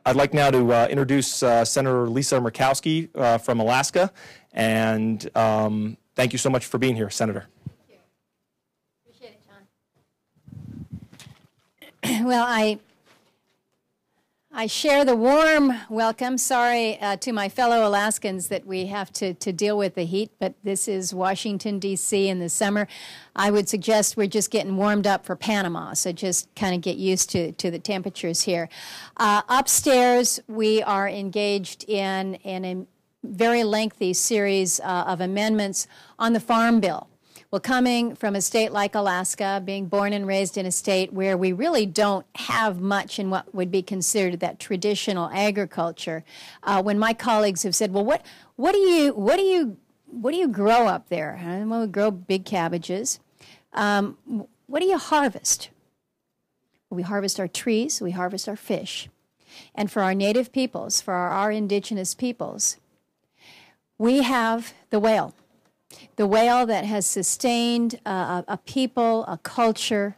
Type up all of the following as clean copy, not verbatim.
I'd like now to introduce Senator Lisa Murkowski from Alaska, and thank you so much for being here, Senator. Thank you. Appreciate it, John. Well, I share the warm welcome. Sorry to my fellow Alaskans that we have to deal with the heat, but this is Washington, D.C. in the summer. I would suggest we're just getting warmed up for Panama, so just kind of get used to the temperatures here. Upstairs, we are engaged in a very lengthy series of amendments on the Farm Bill. Well, coming from a state like Alaska, being born and raised in a state where we really don't have much in what would be considered that traditional agriculture, when my colleagues have said, "Well, what do you grow up there?" Well, we grow big cabbages. What do you harvest? We harvest our trees. We harvest our fish, and for our native peoples, for our indigenous peoples, we have the whale. The whale that has sustained a people, a culture,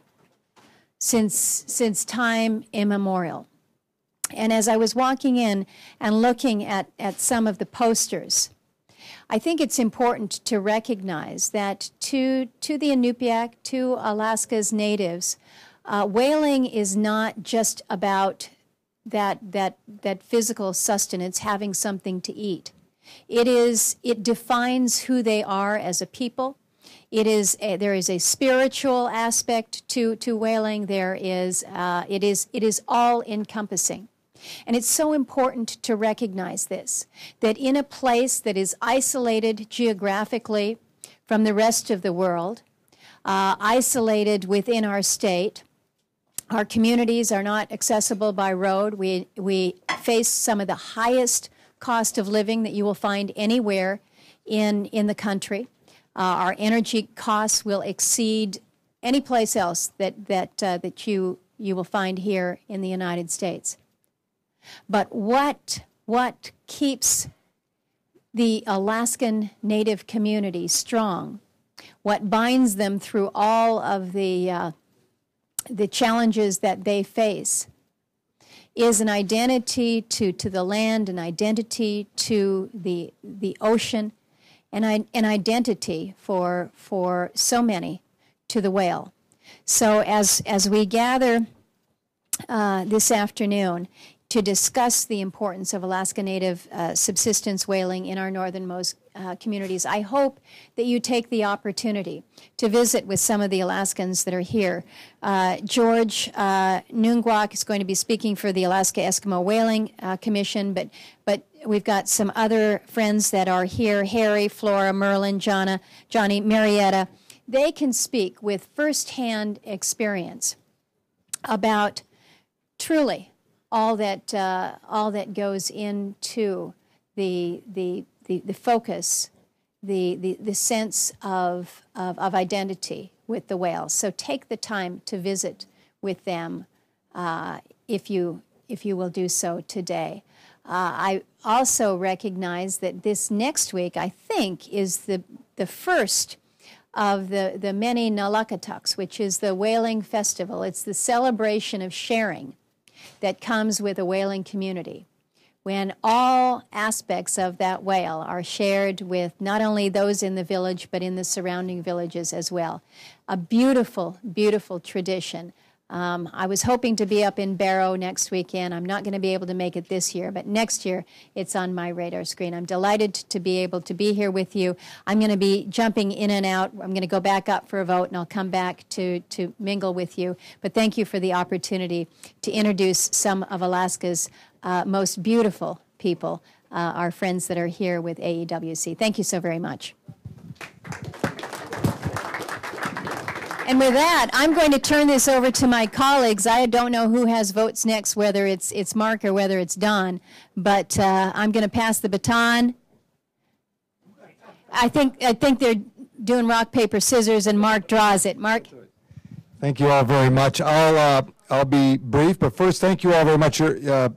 since time immemorial. And as I was walking in and looking at some of the posters, I think it's important to recognize that to the Inupiaq, to Alaska's natives, whaling is not just about that physical sustenance, having something to eat. It defines who they are as a people. There is a spiritual aspect to whaling. It is all encompassing. And it's so important to recognize this, that in a place that is isolated geographically from the rest of the world, isolated within our state, our communities are not accessible by road. We face some of the highest cost of living that you will find anywhere in the country. Our energy costs will exceed any place else that you will find here in the United States. But what keeps the Alaskan Native community strong, what binds them through all of the challenges that they face, is an identity to the land, an identity to the ocean, and an identity for so many to the whale. So as we gather this afternoon to discuss the importance of Alaska Native subsistence whaling in our northernmost communities, I hope that you take the opportunity to visit with some of the Alaskans that are here. George Noongwook is going to be speaking for the Alaska Eskimo Whaling Commission, but we've got some other friends that are here, Harry, Flora, Merlin, Johnny, Marietta. They can speak with firsthand experience about truly all that goes into the focus, the sense of identity with the whales. So take the time to visit with them if you will do so today. I also recognize that this next week, I think, is the first of the many Nalakatuks, which is the whaling festival. It's the celebration of sharing that comes with a whaling community, when all aspects of that whale are shared with not only those in the village, but in the surrounding villages as well. A beautiful, beautiful tradition. I was hoping to be up in Barrow next weekend. I'm not going to be able to make it this year, but next year it's on my radar screen. I'm delighted to be able to be here with you. I'm going to be jumping in and out. I'm going to go back up for a vote, and I'll come back to mingle with you. But thank you for the opportunity to introduce some of Alaska's most beautiful people, our friends that are here with AEWC. Thank you so very much. And with that, I'm going to turn this over to my colleagues. I don't know who has votes next, whether it's Mark or whether it's Don, but I'm going to pass the baton. I think they're doing rock, paper, scissors, and Mark draws it. Mark? Thank you all very much. I'll be brief, but first, thank you all very much. Senator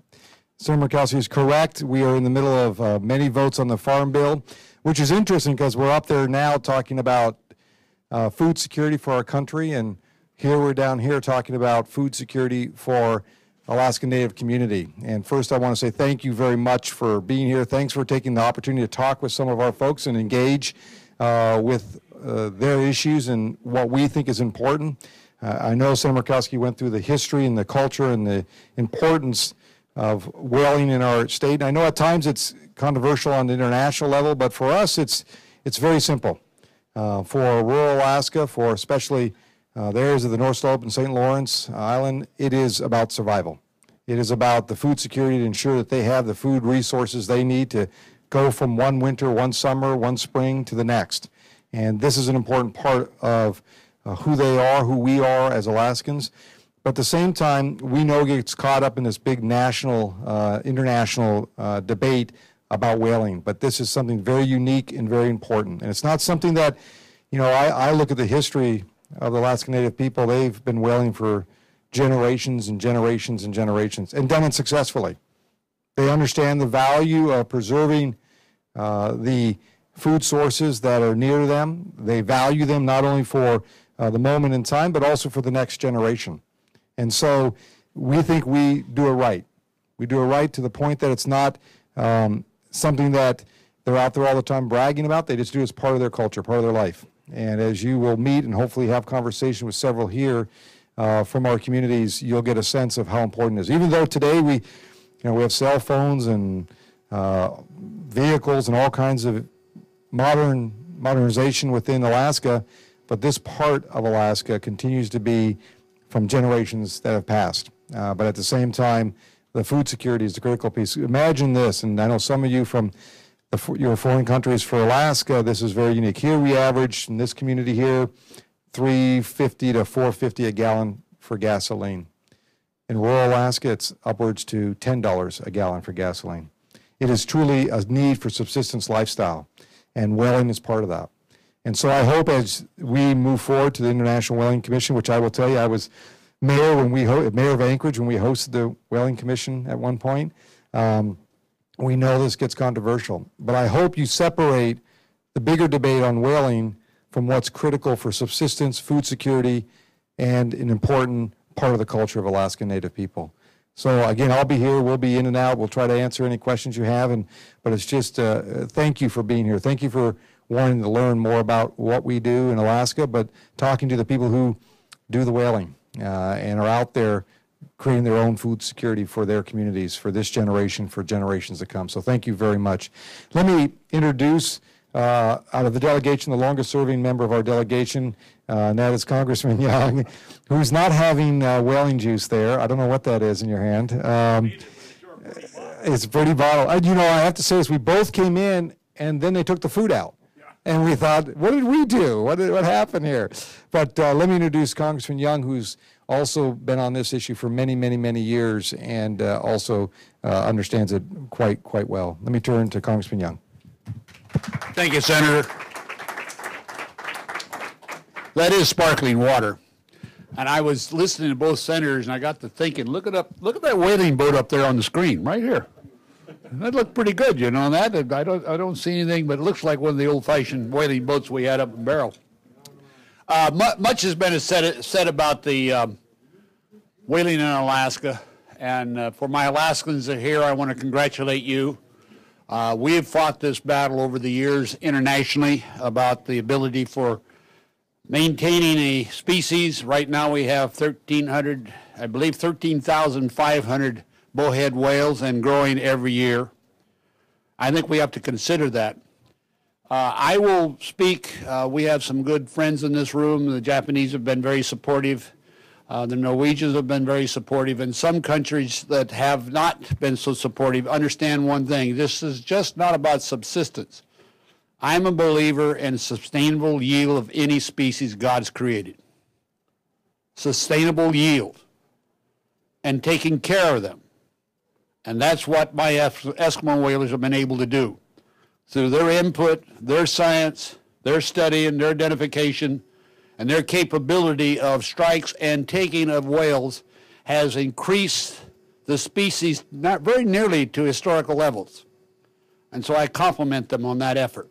Murkowski is correct. We are in the middle of many votes on the Farm Bill, which is interesting because we're up there now talking about food security for our country, and here we're down here talking about food security for Alaskan Native community. And first, I want to say thank you very much for being here. Thanks for taking the opportunity to talk with some of our folks and engage with their issues and what we think is important. I know Senator Murkowski went through the history and the culture and the importance of whaling in our state. And I know at times it's controversial on the international level, but for us, it's very simple. For rural Alaska, for especially the areas of the North Slope and St. Lawrence Island, it is about survival. It is about the food security to ensure that they have the food resources they need to go from one winter, one summer, one spring to the next. And this is an important part of who they are, who we are as Alaskans. But at the same time, we know it gets caught up in this big national, international debate about whaling. But this is something very unique and very important. And it's not something that, you know, I look at the history of the Alaskan Native people. They've been whaling for generations and generations and generations, and done it successfully. They understand the value of preserving the food sources that are near to them. They value them not only for the moment in time, but also for the next generation. And so we think we do it right. We do it right to the point that it's not something that they're out there all the time bragging about. They just do it as part of their culture, part of their life. And as you will meet and hopefully have conversation with several here from our communities, you'll get a sense of how important it is. Even though today we have cell phones and vehicles and all kinds of modernization within Alaska, but this part of Alaska continues to be from generations that have passed. But at the same time, the food security is the critical piece. Imagine this, and I know some of you from your foreign countries. For Alaska, this is very unique. Here we average, in this community here, $3.50 to $4.50 a gallon for gasoline. In rural Alaska, it's upwards to $10 a gallon for gasoline. It is truly a need for subsistence lifestyle, and whaling is part of that. And so I hope as we move forward to the International Whaling Commission, which I will tell you, I was mayor of Anchorage when we hosted the Whaling Commission at one point. We know this gets controversial, but I hope you separate the bigger debate on whaling from what's critical for subsistence, food security, and an important part of the culture of Alaskan Native people. So again, I'll be here, we'll be in and out, we'll try to answer any questions you have, but it's just thank you for being here. Thank you for wanting to learn more about what we do in Alaska, but talking to the people who do the whaling and are out there creating their own food security for their communities, for this generation, for generations to come. So thank you very much. Let me introduce, out of the delegation, the longest serving member of our delegation, and that is Congressman Young, who's not having whaling juice there. I don't know what that is in your hand. It's a pretty bottle. You know, I have to say this, we both came in and then they took the food out. And we thought, what did we do? What happened here? But let me introduce Congressman Young, who's also been on this issue for many, many, many years and also understands it quite well. Let me turn to Congressman Young. Thank you, Senator. That is sparkling water. And I was listening to both senators, and I got to thinking, look at that whaling boat up there on the screen, right here. That looked pretty good, you know that. I don't see anything, but it looks like one of the old-fashioned whaling boats we had up in Barrow. Much has been said about the whaling in Alaska, and for my Alaskans that are here, I want to congratulate you. We have fought this battle over the years internationally about the ability for maintaining a species. Right now we have 1,300, I believe 13,500 bowhead whales, and growing every year. I think we have to consider that. I will speak. We have some good friends in this room. The Japanese have been very supportive. The Norwegians have been very supportive. And some countries that have not been so supportive understand one thing. This is just not about subsistence. I'm a believer in sustainable yield of any species God's created. Sustainable yield. And taking care of them. And that's what my Eskimo whalers have been able to do. Through their input, their science, their study, and their identification, and their capability of strikes and taking of whales has increased the species not very nearly to historical levels. And so I compliment them on that effort.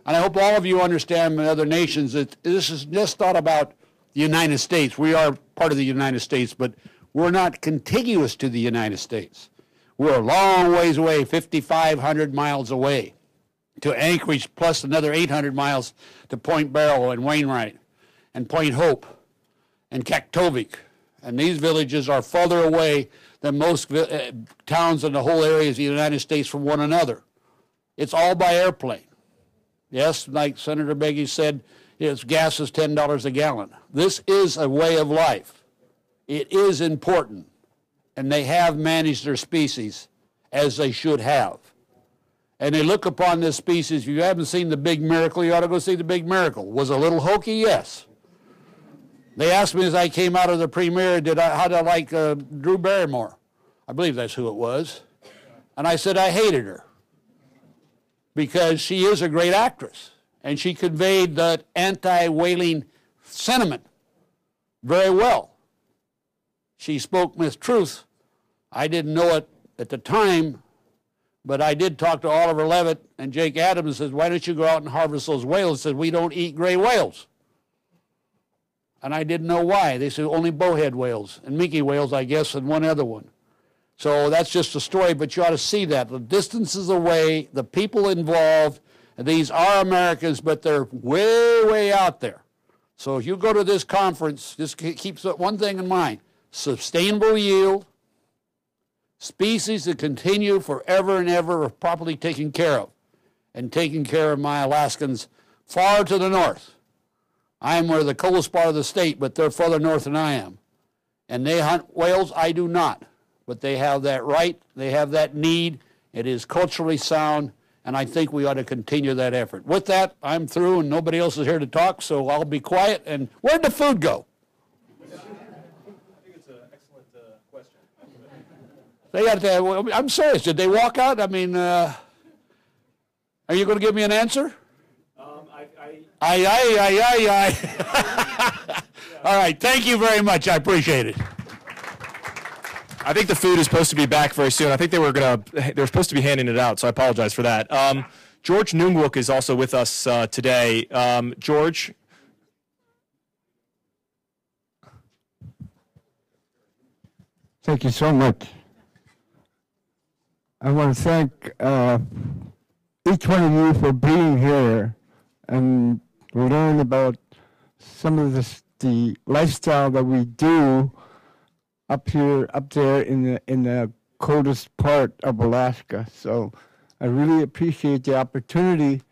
And I hope all of you understand in other nations that this is just not about the United States. We are part of the United States, but We're not contiguous to the United States. We're a long ways away, 5,500 miles away to Anchorage, plus another 800 miles to Point Barrow and Wainwright and Point Hope and Kaktovik. And these villages are further away than most towns in the whole areas of the United States from one another. It's all by airplane. Yes, like Senator Begich said, gas is $10 a gallon. This is a way of life. It is important, and they have managed their species as they should have. And they look upon this species. If you haven't seen The Big Miracle, you ought to go see The Big Miracle. Was it a little hokey? Yes. They asked me as I came out of the premiere, how did I like Drew Barrymore? I believe that's who it was. And I said I hated her because she is a great actress, and she conveyed that anti-whaling sentiment very well. She spoke with truth. I didn't know it at the time, but I did talk to Oliver Levitt and Jake Adams and says, why don't you go out and harvest those whales? He said, we don't eat gray whales. And I didn't know why. They said only bowhead whales and minke whales, I guess, and one other one. So that's just a story, but you ought to see that. The distances away, the people involved, these are Americans, but they're way, way out there. So if you go to this conference, just keep one thing in mind: sustainable yield, species that continue forever and ever are properly taken care of, and taking care of my Alaskans far to the north. I'm where the coldest part of the state, but they're further north than I am. And they hunt whales, I do not. But they have that right, they have that need. It is culturally sound, and I think we ought to continue that effort. With that, I'm through, and nobody else is here to talk, so I'll be quiet. And where'd the food go? I think it's an excellent question. They got to, I'm serious. Did they walk out? I mean, are you going to give me an answer? Aye. All right, thank you very much. I appreciate it. I think the food is supposed to be back very soon. I think they were supposed to be handing it out, so I apologize for that. George Noongwook is also with us today. George. Thank you so much. I want to thank each one of you for being here and learn about some of the lifestyle that we do up there in the coldest part of Alaska. So I really appreciate the opportunity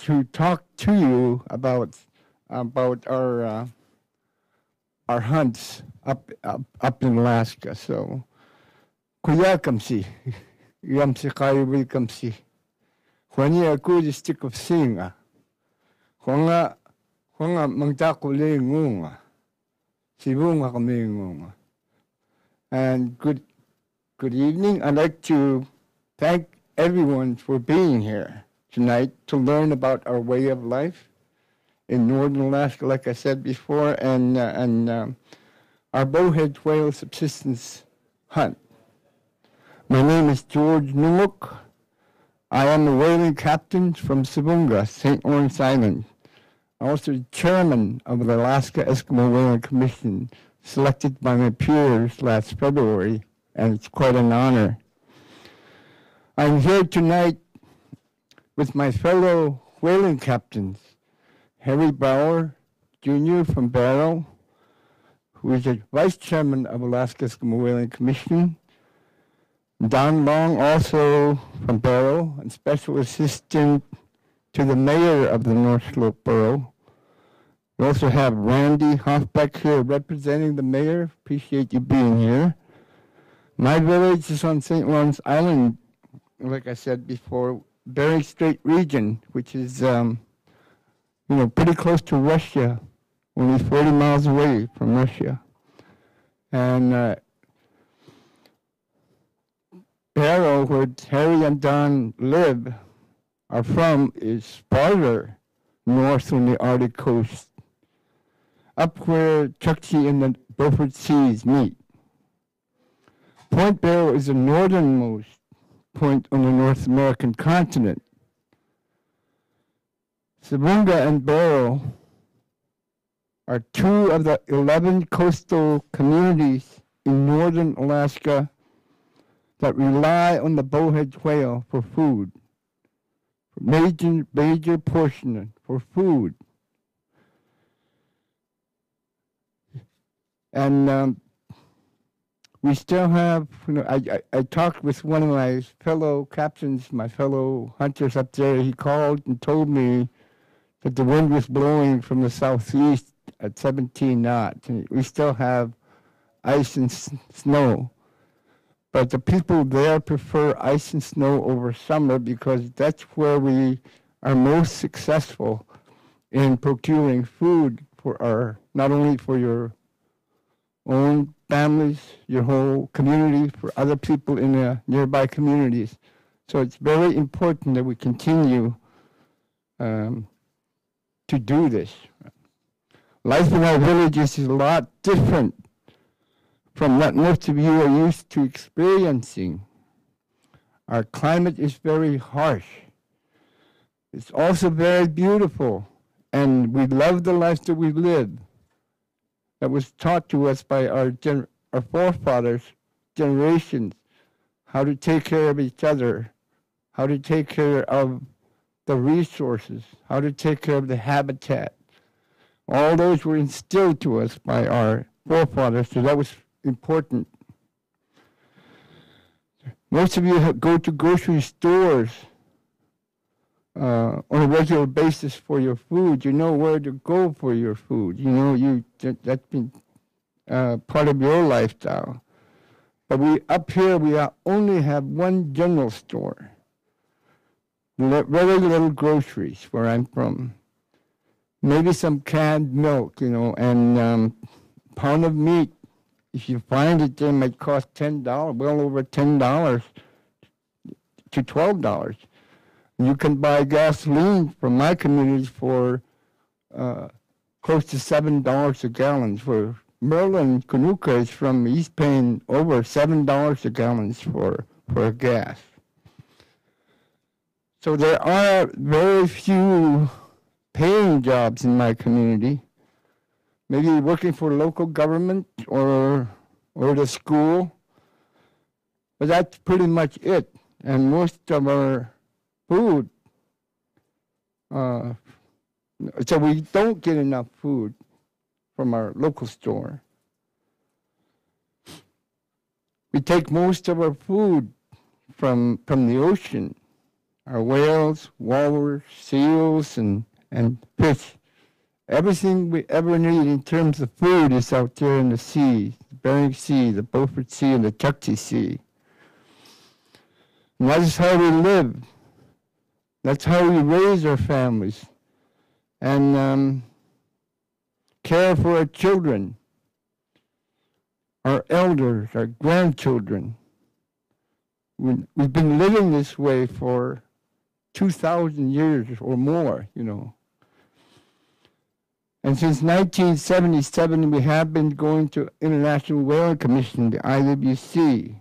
to talk to you about our hunts up in Alaska. So kuya kamsi, yamsi kayu kamsi, hwani aku the stick of singa. Hwanga mangtakule ngunga, sibunga kami ngunga. And good evening. I'd like to thank everyone for being here tonight to learn about our way of life in northern Alaska, like I said before, and our bowhead whale subsistence hunt. My name is George Noongwook. I am a whaling captain from Sibunga, St. Lawrence Island. Also chairman of the Alaska Eskimo Whaling Commission, selected by my peers last February, and it's quite an honor. I'm here tonight with my fellow whaling captains, Harry Brower, Jr. from Barrow, who is the vice chairman of Alaska Eskimo Whaling Commission, Don Long, also from Barrow, and special assistant to the mayor of the North Slope Borough. We also have Randy Hoffbeck here representing the mayor. Appreciate you being here. My village is on St. Lawrence Island, like I said before, Bering Strait region, which is pretty close to Russia, only 40 miles away from Russia. And Barrow, where Harry and Don are from, is farther north on the Arctic coast, up where Chukchi and the Beaufort Seas meet. Point Barrow is the northernmost point on the North American continent. Sibunga and Barrow are two of the 11 coastal communities in northern Alaska that rely on the bowhead whale for food, major portion for food. And we still have, I talked with one of my fellow captains, my fellow hunters up there. He called and told me that the wind was blowing from the southeast at 17 knots. And we still have ice and snow. But the people there prefer ice and snow over summer because that's where we are most successful in procuring food for not only for your own families, your whole community, for other people in the nearby communities. So it's very important that we continue to do this. Life in our villages is a lot different from what most of you are used to experiencing. Our climate is very harsh. It's also very beautiful, and we love the life that we live, that was taught to us by our forefathers, generations, how to take care of each other, how to take care of the resources, how to take care of the habitat. All those were instilled to us by our forefathers, so that was important. Most of you go to grocery stores on a regular basis for your food. You know where to go for your food. You know that's been part of your lifestyle. But up here we only have one general store. Very little groceries where I'm from. Maybe some canned milk, and pound of meat. If you find it, they might cost $10, well over $10 to $12. You can buy gasoline from my communities for close to $7 a gallon. For Merlin Kanuka is from East paying over $7 a gallon for gas. So there are very few paying jobs in my community. Maybe working for local government or the school, but that's pretty much it. And most of our food, so we don't get enough food from our local store. We take most of our food from the ocean, our whales, walrus, seals, and fish. Everything we ever need in terms of food is out there in the sea, the Bering Sea, the Beaufort Sea, and the Chukchi Sea. And that is how we live. That's how we raise our families and care for our children, our elders, our grandchildren. We've been living this way for 2,000 years or more, And since 1977, we have been going to International Whaling Commission, the IWC.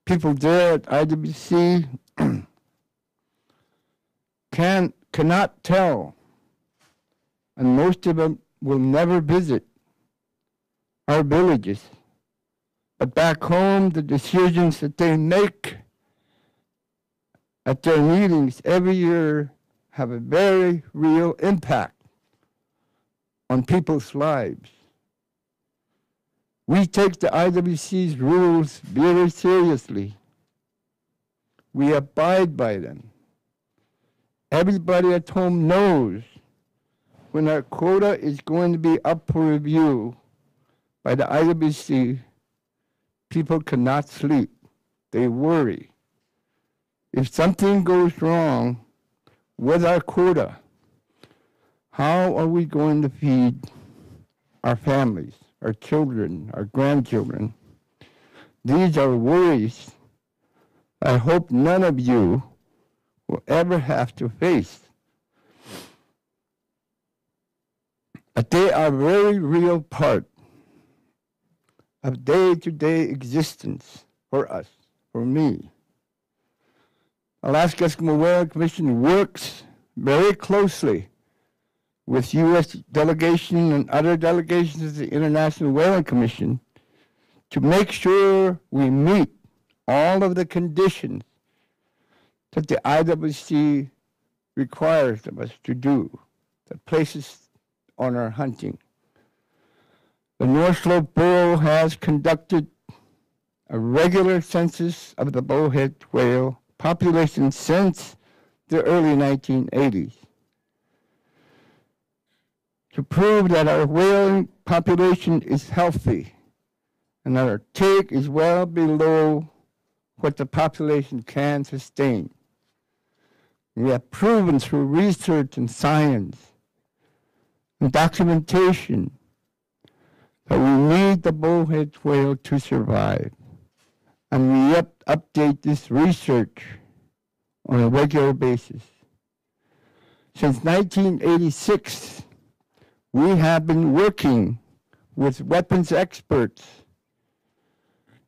People there at IWC cannot tell, and most of them will never visit our villages. But back home, the decisions that they make at their meetings every year have a very real impact on people's lives. We take the IWC's rules very seriously. We abide by them. Everybody at home knows when our quota is going to be up for review by the IWC, people cannot sleep. They worry. If something goes wrong with our quota, how are we going to feed our families, our children, our grandchildren? These are worries I hope none of you will ever have to face. But they are a very real part of day-to-day existence for us, for me. Alaska Eskimo Whaling Commission works very closely with U.S. delegation and other delegations of the International Whaling Commission to make sure we meet all of the conditions that the IWC requires of us to do, that places on our hunting. The North Slope Bureau has conducted a regular census of the bowhead whale population since the early 1980s to prove that our whaling population is healthy and that our take is well below what the population can sustain. We have proven through research and science and documentation that we need the bowhead whale to survive. And we update this research on a regular basis. Since 1986, we have been working with weapons experts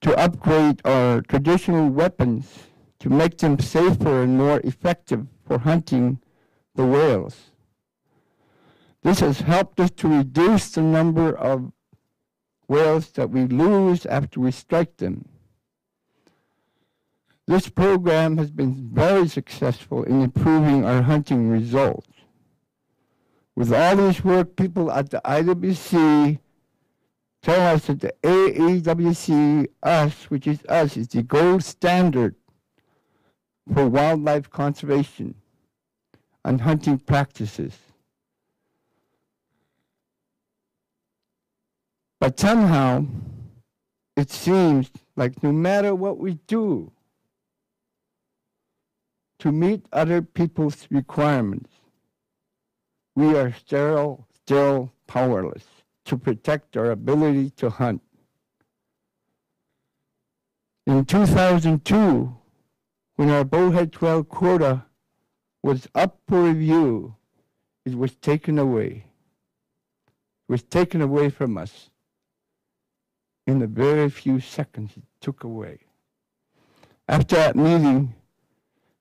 to upgrade our traditional weapons to make them safer and more effective for hunting the whales. This has helped us to reduce the number of whales that we lose after we strike them. This program has been very successful in improving our hunting results. With all this work, people at the IWC tell us that the AEWC, which is us, is the gold standard for wildlife conservation and hunting practices. But somehow, it seems like no matter what we do to meet other people's requirements, we are still powerless to protect our ability to hunt. In 2002, when our bowhead whale quota was up for review, it was taken away. It was taken away from us. In the very few seconds, it took away. After that meeting,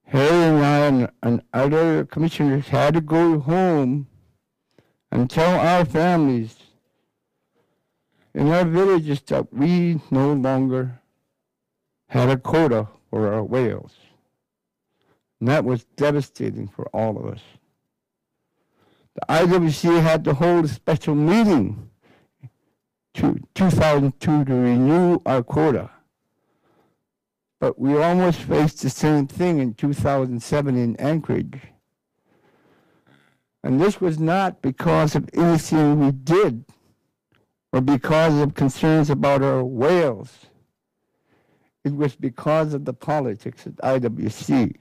Harry and I and other commissioners had to go home and tell our families in our villages that we no longer had a quota for our whales. And that was devastating for all of us. The IWC had to hold a special meeting in 2002 to renew our quota. But we almost faced the same thing in 2007 in Anchorage. And this was not because of anything we did or because of concerns about our whales. It was because of the politics at IWC.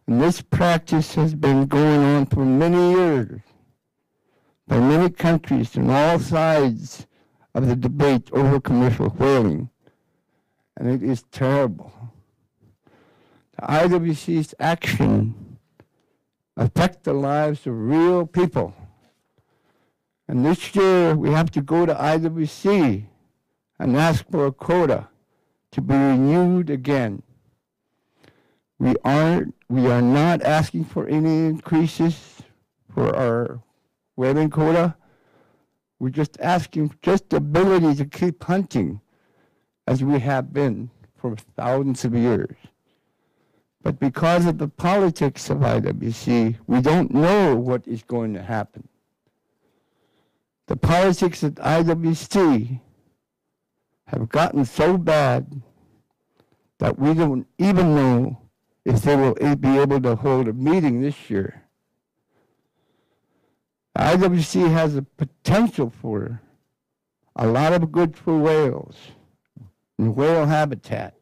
And this practice has been going on for many years by many countries on all sides of the debate over commercial whaling. And it is terrible. The IWC's action affect the lives of real people. And this year we have to go to IWC and ask for a quota to be renewed again. We are not asking for any increases for our whaling quota. We're just asking just the ability to keep hunting as we have been for thousands of years. But because of the politics of IWC, we don't know what is going to happen. The politics at IWC have gotten so bad that we don't even know if they will be able to hold a meeting this year. IWC has a potential for a lot of good for whales and whale habitat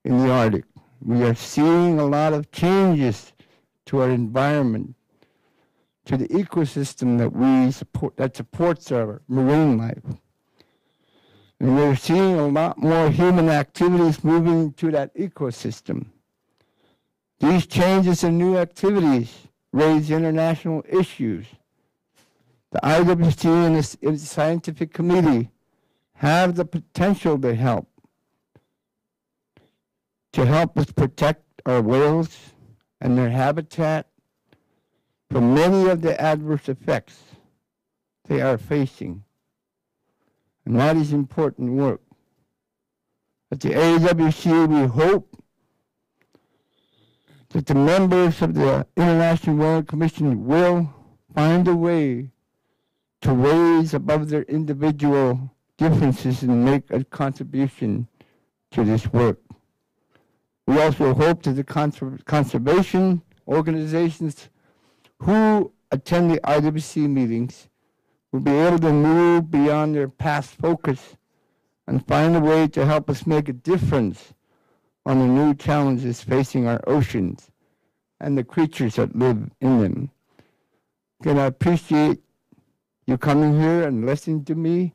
in the Arctic. We are seeing a lot of changes to our environment, to the ecosystem that we support, that supports our marine life. And we're seeing a lot more human activities moving to that ecosystem. These changes and new activities raise international issues. The IWC and the scientific committee have the potential to help us protect our whales and their habitat from many of the adverse effects they are facing. And that is important work. At the AWC, we hope that the members of the International Whaling Commission will find a way to raise above their individual differences and make a contribution to this work. We also hope that the conservation organizations who attend the IWC meetings will be able to move beyond their past focus and find a way to help us make a difference on the new challenges facing our oceans and the creatures that live in them. Again, I appreciate you coming here and listening to me,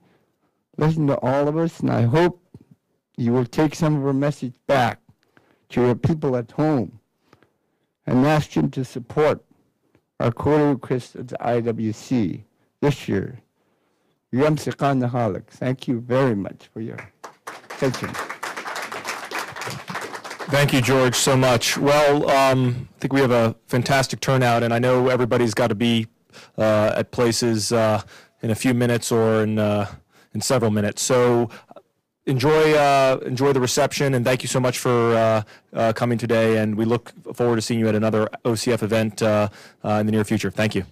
listening to all of us, and I hope you will take some of our message back to your people at home and ask them to support our quota request at the IWC this year. Thank you very much for your attention. Thank you, George, so much. Well, I think we have a fantastic turnout, and I know everybody's got to be at places in a few minutes or in several minutes. So enjoy the reception, and thank you so much for coming today. And we look forward to seeing you at another OCF event in the near future. Thank you.